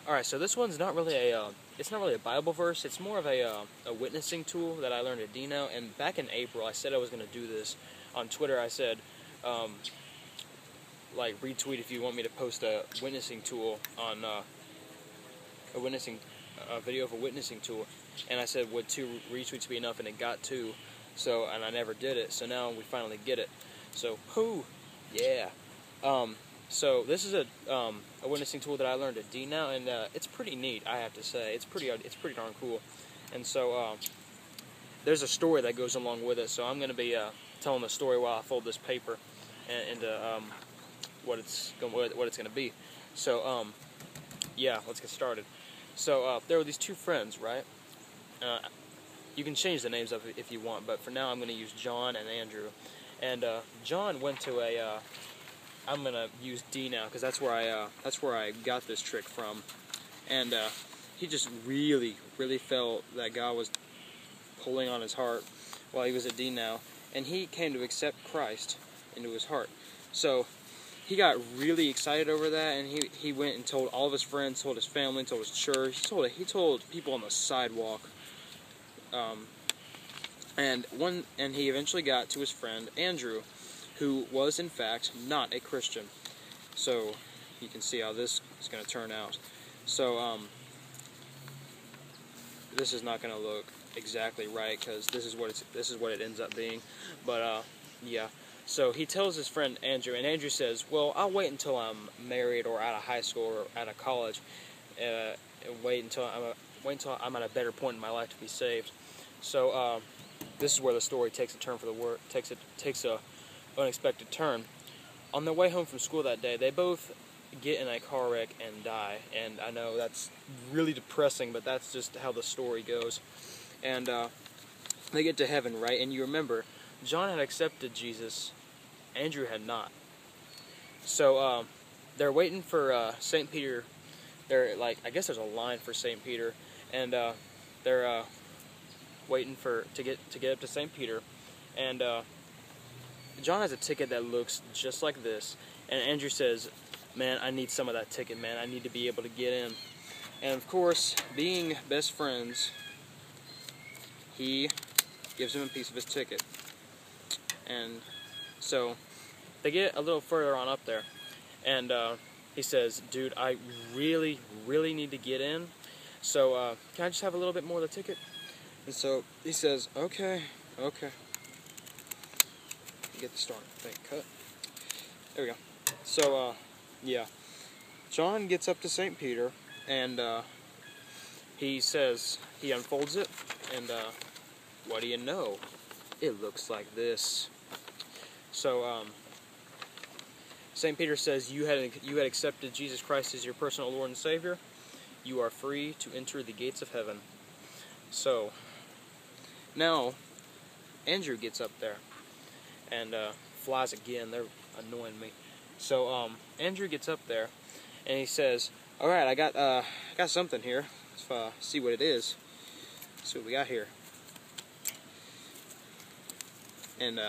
Alright, so this one's not really it's not really a Bible verse. It's more of a witnessing tool that I learned at DNow. And back in April, I said I was going to do this on Twitter. I said, like, retweet if you want me to post a witnessing tool on a video of a witnessing tool. And I said, would 2 retweets be enough? And it got 2. So, and I never did it. So now we finally get it. So, whoo, yeah. So this is a witnessing tool that I learned at DNow, and it's pretty neat, I have to say. It's pretty darn cool. And so there's a story that goes along with it. So I'm going to be telling the story while I fold this paper into what it's going to be. So yeah, let's get started. So there were these 2 friends, right? You can change the names of it if you want, but for now I'm going to use John and Andrew. And John went to a I'm gonna use DNow because that's where I got this trick from, and he just really felt that God was pulling on his heart while he was at DNow, and he came to accept Christ into his heart. So he got really excited over that, and he went and told all of his friends, told his family, told his church, he told people on the sidewalk, and he eventually got to his friend Andrew, who was in fact not a Christian. So you can see how this is going to turn out. So this is not going to look exactly right because this is what it ends up being. But yeah. So he tells his friend Andrew, and Andrew says, "Well, I'll wait until I'm married or out of high school or out of college, and wait until I'm at a better point in my life to be saved." So this is where the story takes a turn for the worse. Takes a unexpected turn. On their way home from school that day, they both get in a car wreck and die. And I know that's really depressing, but that's just how the story goes. And they get to heaven, right? And you remember, John had accepted Jesus, Andrew had not. So they're waiting for St. Peter. They're like, I guess there's a line for St. Peter, and they're waiting to get up to St. Peter, and John has a ticket that looks just like this, and Andrew says, "Man, I need some of that ticket, man. I need to be able to get in." And of course, being best friends, he gives him a piece of his ticket. And so they get a little further on up there, and he says, "Dude, I really need to get in, so can I just have a little bit more of the ticket?" And so he says, okay. Get the start thing cut. There we go. So, yeah. John gets up to St. Peter, and he says, he unfolds it, and what do you know? It looks like this. So, St. Peter says, you had accepted Jesus Christ as your personal Lord and Savior. You are free to enter the gates of heaven. So, now, Andrew gets up there, and flies again. They're annoying me. So Andrew gets up there, and he says, "All right, I got something here. Let's see what it is. Let's see what we got here." And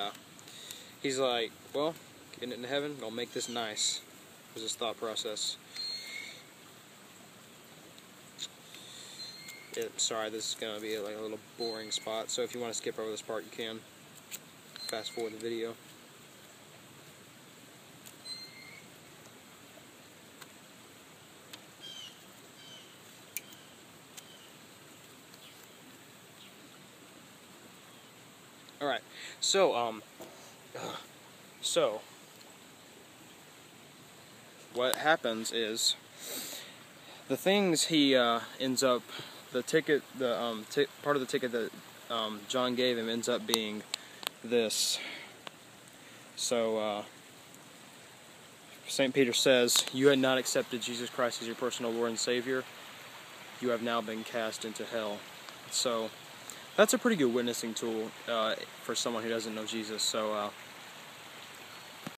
he's like, "Well, getting into heaven, I'll make this nice." Was his thought process. Sorry, this is gonna be like a little boring spot. So if you want to skip over this part, you can. Fast forward the video. Alright, so what happens is the things he ends up, the ticket, part of the ticket that John gave him ends up being this. So St. Peter says, "You had not accepted Jesus Christ as your personal Lord and Savior. You have now been cast into hell." So that's a pretty good witnessing tool for someone who doesn't know Jesus. So